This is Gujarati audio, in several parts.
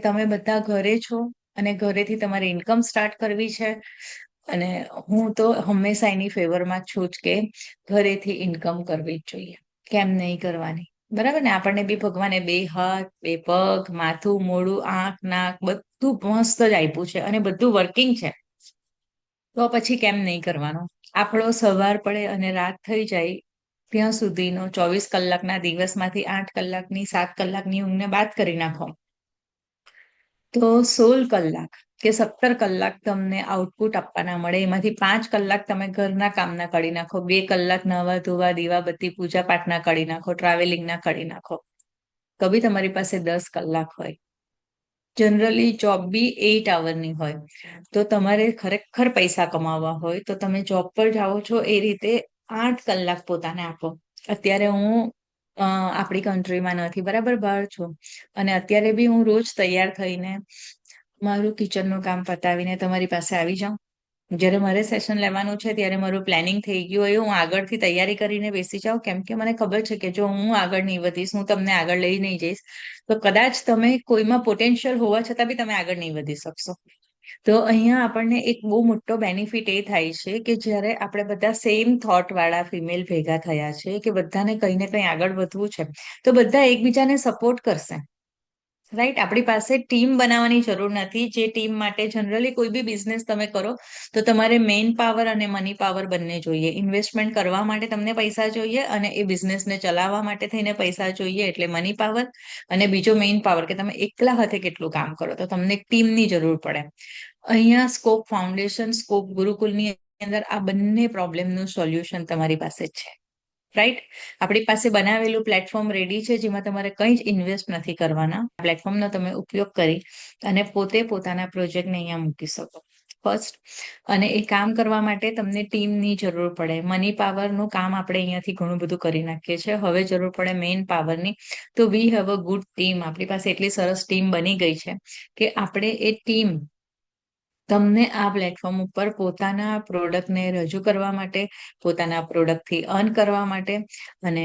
તમે બધા ઘરે છો અને ઘરેથી તમારે ઇન્કમ સ્ટાર્ટ કરવી છે. અને હું તો હંમેશા એની ફેવરમાં છું જ કે ઘરેથી ઇન્કમ કરવી જ જોઈએ. કેમ નહીં કરવાની? બરાબર ને? આપણને બી ભગવાને બે હાથ, બે પગ, માથું, મોઢું, આંખ, નાક બધું મસ્ત જ આપ્યું છે અને બધું વર્કિંગ છે. તો પછી કેમ નહીં કરવાનું? આપણો સવાર પડે અને રાત થઈ જાય ત્યાં સુધીનો 24 કલાકના દિવસમાંથી 8 કલાકની 7 કલાકની ઊંઘને બાદ કરી નાખો. તો 16 કલાક કે 17 કલાક તમને આઉટપુટ આપવાના મળે. એમાંથી 5 કલાક તમે ઘરના કામના કાઢી નાખો, 2 કલાક નવા ધોવા દીવા બત્તી પૂજા પાઠના કાઢી નાખો, ટ્રાવેલિંગના કાઢી નાખો. તો બી તમારી પાસે 10 કલાક હોય. જનરલી જોબ બી 8 આવરની હોય. તો તમારે ખરેખર પૈસા કમાવવા હોય તો તમે જોબ પર જાઓ છો એ રીતે 8 કલાક પોતાને આપો. અત્યારે હું આપણી કન્ટ્રીમાં નથી, બરાબર, બહાર છું. અને અત્યારે બી હું રોજ તૈયાર થઈને મારું કિચનનું કામ પતાવીને તમારી પાસે આવી જાઉં. જ્યારે મારે સેશન લેવાનું છે ત્યારે મારું પ્લાનિંગ થઈ ગયું હોય, હું આગળથી તૈયારી કરીને બેસી જાઉં, કેમ કે મને ખબર છે કે જો હું આગળ નહીં વધીશ, હું તમને આગળ લઈ નહીં જઈશ, તો કદાચ તમે કોઈમાં પોટેન્શિયલ હોવા છતાં બી તમે આગળ નહીં વધી શકશો. તો અહીંયા આપણને એક બહુ મોટો બેનિફિટ એ થાય છે કે જ્યારે આપણે બધા સેમ થોટ વાળા ફિમેલ ભેગા થયા છે કે બધાને કંઈ ને કંઈ આગળ વધવું છે, તો બધા એકબીજાને સપોર્ટ કરશે. રાઈટ? આપણી પાસે ટીમ બનાવવાની જરૂર નથી. જે ટીમ માટે જનરલી કોઈ બી બિઝનેસ તમે કરો તો તમારે મેઇન પાવર અને મની પાવર બંને જોઈએ. ઇન્વેસ્ટમેન્ટ કરવા માટે તમને પૈસા જોઈએ અને એ બિઝનેસને ચલાવવા માટે થઈને પૈસા જોઈએ, એટલે મની પાવર. અને બીજો મેઇન પાવર કે તમે એકલા હાથે કેટલું કામ કરો, તો તમને એક ટીમની જરૂર પડે. અહીંયા સ્કોપ ફાઉન્ડેશન, સ્કોપ ગુરુકુલની અંદર આ બંને પ્રોબ્લેમનું સોલ્યુશન તમારી પાસે છે. રાઈટ? આપણી પાસે બનાવેલું પ્લેટફોર્મ રેડી છે જેમાં તમારે કંઈ જ ઇન્વેસ્ટ નથી કરવાના. પ્લેટફોર્મનો તમે ઉપયોગ કરી અને પોતે પોતાના પ્રોજેક્ટને અહીંયા મૂકી શકો. ફર્સ્ટ. અને એ કામ કરવા માટે તમને ટીમની જરૂર પડે. મની પાવરનું કામ આપણે અહીંયાથી ઘણું બધું કરી નાખીએ છીએ. હવે જરૂર પડે મેઇન પાવરની. તો we have a good team. આપણી પાસે એટલી સરસ ટીમ બની ગઈ છે કે આપણે એ ટીમ તમને આ પ્લેટફોર્મ ઉપર પોતાના પ્રોડક્ટને રજૂ કરવા માટે, પોતાના પ્રોડક્ટથી અર્ન કરવા માટે અને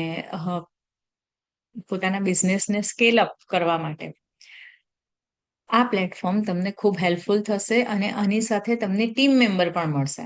પોતાના બિઝનેસને સ્કેલ અપ કરવા માટે આ પ્લેટફોર્મ તમને ખૂબ હેલ્પફુલ થશે અને આની સાથે તમને ટીમ મેમ્બર પણ મળશે.